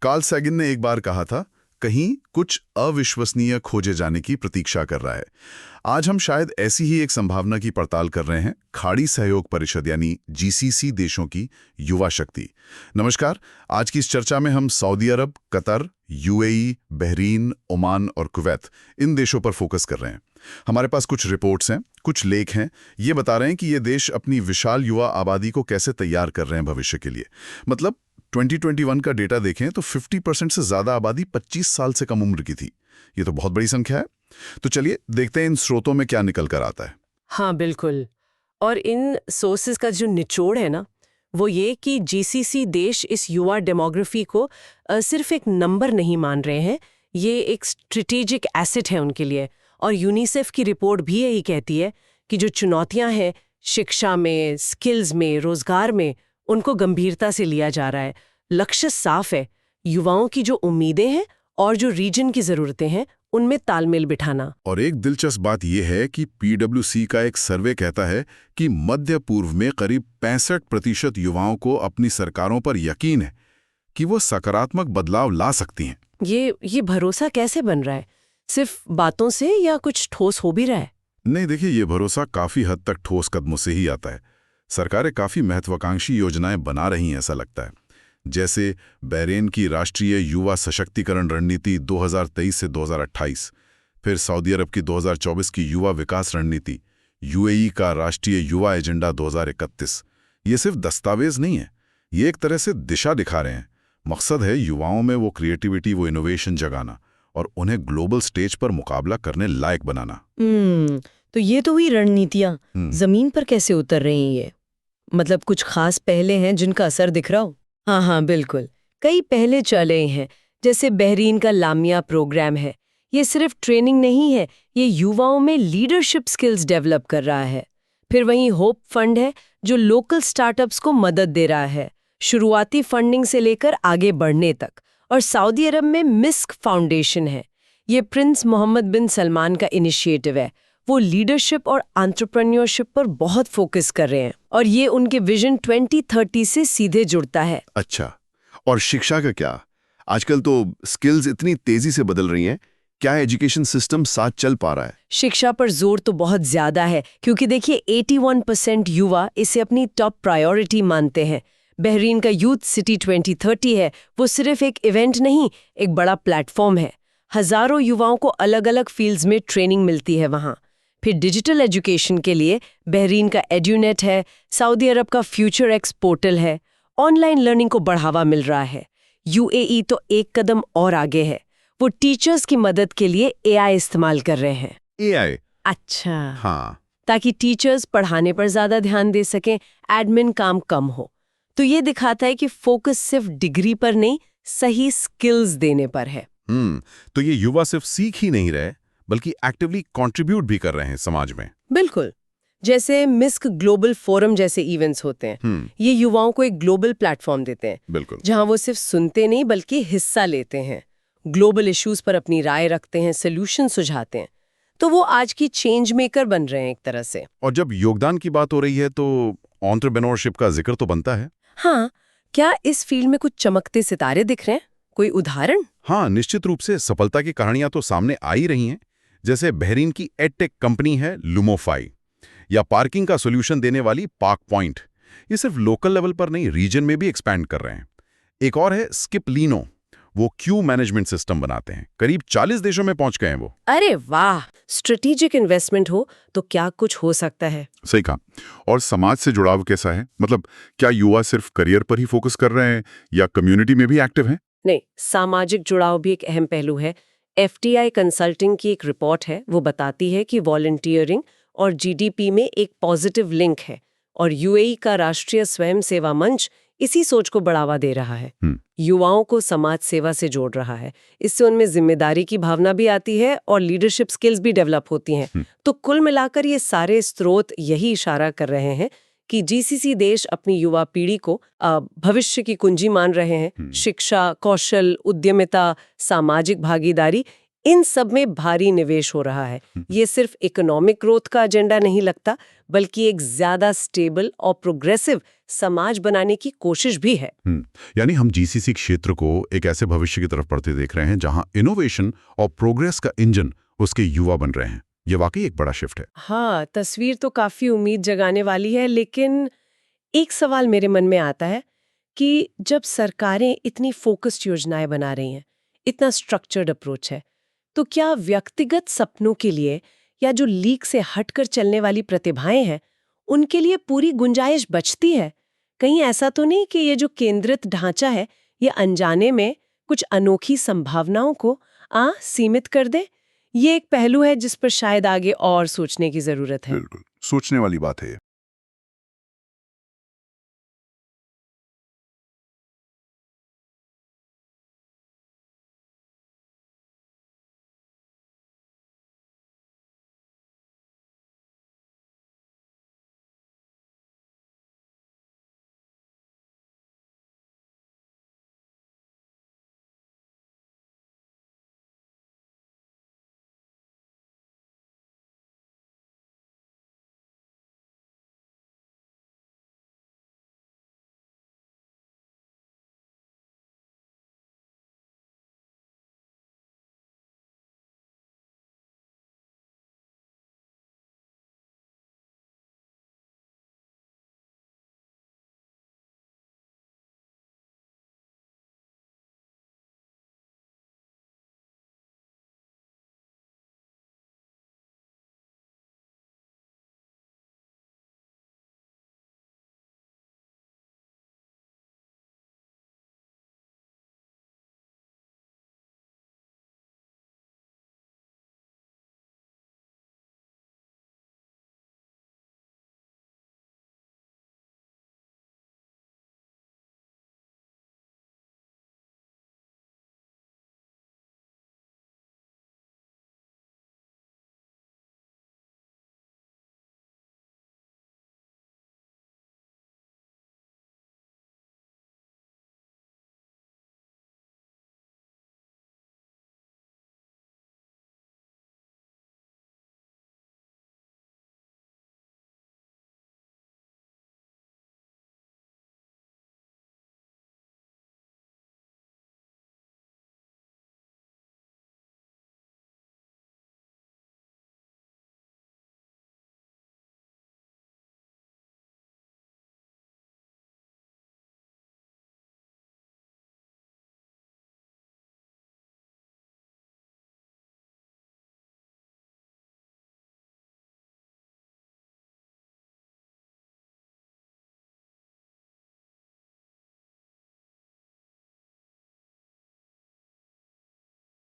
Karl Sagan ने एक बार कहा था, कहीं कुछ अविश्वसनीय खोजे जाने की प्रतीक्षा कर रहा है। आज हम शायद ऐसी ही एक संभावना की पड़ताल कर रहे हैं, खाड़ी सहयोग परिषद यानी जीसीसी देशों की युवा शक्ति। नमस्कार, आज की इस चर्चा में हम सऊदी अरब, कतर, यूएई, बहरीन, ओमान और कुवैत इन देशों पर फोकस कर रहे हैं। हमारे पास कुछ रिपोर्ट्स हैं, कुछ लेख हैं, ये बता रहे हैं कि ये देश अपनी विशाल युवा आबादी को कैसे तैयार कर रहे हैं भविष्य के लिए। मतलब 2021 का डेटा देखें तो 50% से ज्यादा आबादी 25 साल से कम उम्र की थी। ये तो बहुत बड़ी संख्या है। तो चलिए देखते हैं इन स्रोतों में क्या निकल कर आता है। हाँ बिल्कुल। और इन सोर्सेज का जो निचोड़ है ना, वो ये कि जीसीसी देश इस युवा डेमोग्राफी को सिर्फ एक नंबर नहीं मान रहे हैं, ये एक स्ट्रेटेजिक एसेट है उनके लिए। और यूनिसेफ की रिपोर्ट भी यही कहती है कि जो चुनौतियां हैं शिक्षा में, स्किल्स में, रोजगार में, उनको गंभीरता से लिया जा रहा है। लक्ष्य साफ है, युवाओं की जो उम्मीदें हैं और जो रीजन की जरूरतें हैं उनमें तालमेल बिठाना। और एक दिलचस्प बात यह है कि पीडब्ल्यूसी का एक सर्वे कहता है कि मध्य पूर्व में करीब 65% युवाओं को अपनी सरकारों पर यकीन है कि वो सकारात्मक बदलाव ला सकती हैं। ये भरोसा कैसे बन रहा है? सिर्फ बातों से या कुछ ठोस हो भी रहा है? नहीं, देखिए, ये भरोसा काफी हद तक ठोस कदमों से ही आता है। सरकारें काफी महत्वाकांक्षी योजनाएं बना रही हैं, ऐसा लगता है। जैसे बहरीन की राष्ट्रीय युवा सशक्तिकरण रणनीति 2023 से 2028, फिर सऊदी अरब की 2024 की युवा विकास रणनीति, यूएई का राष्ट्रीय युवा एजेंडा 2031। ये सिर्फ दस्तावेज नहीं है, ये एक तरह से दिशा दिखा रहे हैं। मकसद है युवाओं में वो क्रिएटिविटी, वो इनोवेशन जगाना और उन्हें ग्लोबल स्टेज पर मुकाबला करने लायक बनाना। तो ये तो हुई रणनीतियां। जमीन पर कैसे उतर रही हैं ये? मतलब कुछ खास पहले हैं जिनका असर दिख रहा हो? हाँ, बिल्कुल। कई पहले चले हैं, जैसे बहरीन का लामिया प्रोग्राम है। ये सिर्फ ट्रेनिंग नहीं है, ये युवाओं में लीडरशिप स्किल्स डेवलप कर रहा है। फिर वहीं होप फंड है जो लोकल स्टार्टअप्स को मदद दे रहा है, शुरुआती फंडिंग से लेकर आगे बढ़ने तक। और सऊदी अरब में मिस्क फाउंडेशन है। ये प्रिंस मोहम्मद बिन सलमान का इनिशिएटिव है। वो लीडरशिप और एंटरप्रेन्योरशिप पर बहुत फोकस कर रहे हैं और ये उनके विजन 2030 से सीधे जुड़ता है। अच्छा, और शिक्षा का क्या? आजकल तो स्किल्स इतनी तेजी से बदल रही हैं, क्या एजुकेशन सिस्टम साथ चल पा रहा है? शिक्षा पर जोर तो बहुत ज्यादा है, क्योंकि देखिए 81% युवा इसे अपनी टॉप प्रायोरिटी मानते हैं। बहरीन का यूथ सिटी 2030 है, वो सिर्फ एक इवेंट नहीं, एक बड़ा प्लेटफॉर्म है। हजारों युवाओं को अलग अलग फील्ड्स में ट्रेनिंग मिलती है वहाँ। फिर डिजिटल एजुकेशन के लिए बहरीन का एड्यूनेट है, सऊदी अरब का फ्यूचर एक्स पोर्टल है। ऑनलाइन लर्निंग को बढ़ावा मिल रहा है। यूएई तो एक कदम और आगे है, वो टीचर्स की मदद के लिए एआई इस्तेमाल कर रहे हैं। एआई? अच्छा, हाँ। ताकि टीचर्स पढ़ाने पर ज्यादा ध्यान दे सकें, एडमिन काम कम हो। तो ये दिखाता है कि फोकस सिर्फ डिग्री पर नहीं, सही स्किल्स देने पर है। तो ये युवा सिर्फ सीख ही नहीं रहे बल्कि एक्टिवली कंट्रीब्यूट भी कर रहे हैं समाज में। बिल्कुल। जैसे मिस्क ग्लोबल फोरम जैसे इवेंट्स होते हैं, ये युवाओं को एक ग्लोबल प्लेटफॉर्म देते हैं। बिल्कुल। जहां वो सिर्फ सुनते नहीं बल्कि हिस्सा लेते हैं, ग्लोबल इश्यूज पर अपनी राय रखते हैं, सोल्यूशन सुझाते हैं। तो वो आज की चेंज मेकर बन रहे हैं एक तरह से। और जब योगदान की बात हो रही है तो एंटरप्रेन्योरशिप का जिक्र तो बनता है। हाँ, क्या इस फील्ड में कुछ चमकते सितारे दिख रहे हैं? कोई उदाहरण? हाँ, निश्चित रूप से सफलता की कहानियां तो सामने आ ही रही हैं। जैसे बहरीन की एडटेक कंपनी है लुमोफाई, या पार्किंग का सोल्यूशन देने वाली पार्क पॉइंट। ये सिर्फ लोकल लेवल पर नहीं, रीजन में भी एक्सपैंड कर रहे हैं। एक और है स्किप लीनो, वो क्यू मैनेजमेंट सिस्टम बनाते हैं। करीब 40 देशों में पहुंच गए हैं वो। अरे वाह! स्ट्रेटेजिक इन्वेस्टमेंट हो तो क्या कुछ हो सकता है। सही कहा। और समाज से जुड़ाव कैसा है? मतलब क्या युवा सिर्फ करियर पर ही फोकस कर रहे हैं या कम्युनिटी में भी एक्टिव हैं? नहीं, सामाजिक जुड़ाव भी एक अहम पहलू है। एफटीआई कंसल्टिंग की एक रिपोर्ट है, वो बताती है कि वॉलंटियरिंग और जीडीपी में एक पॉजिटिव लिंक है। और यूएई का राष्ट्रीय स्वयं सेवा मंच इसी सोच को बढ़ावा दे रहा है। युवाओं को समाज सेवा से जोड़ रहा है। इससे उनमें जिम्मेदारी की भावना भी आती है और लीडरशिप स्किल्स भी डेवलप होती हैं। तो कुल मिलाकर ये सारे स्रोत यही इशारा कर रहे हैं कि जीसीसी देश अपनी युवा पीढ़ी को भविष्य की कुंजी मान रहे हैं। शिक्षा, कौशल, उद्यमिता, सामाजिक भागीदारी, इन सब में भारी निवेश हो रहा है। ये सिर्फ इकोनॉमिक ग्रोथ का एजेंडा नहीं लगता, बल्कि एक ज्यादा स्टेबल और प्रोग्रेसिव समाज बनाने की कोशिश भी है। यानी हम जीसीसी क्षेत्र को एक ऐसे भविष्य की तरफ बढ़ते देख रहे हैं जहां इनोवेशन और प्रोग्रेस का इंजन उसके युवा बन रहे हैं। ये वाकई एक बड़ा शिफ्ट है। हाँ, तस्वीर तो काफी उम्मीद जगाने वाली है, लेकिन एक सवाल मेरे मन में आता है कि जब सरकारें इतनी फोकस्ड योजनाएं बना रही हैं, इतना स्ट्रक्चर्ड अप्रोच है, तो क्या व्यक्तिगत सपनों के लिए या जो लीक से हटकर चलने वाली प्रतिभाएं हैं, उनके लिए पूरी गुंजाइश बचती है? कहीं ऐसा तो नहीं कि ये जो केंद्रित ढांचा है, ये अनजाने में कुछ अनोखी संभावनाओं को सीमित कर दे? ये एक पहलू है जिस पर शायद आगे और सोचने की जरूरत है। बिल्कुल, सोचने वाली बात है।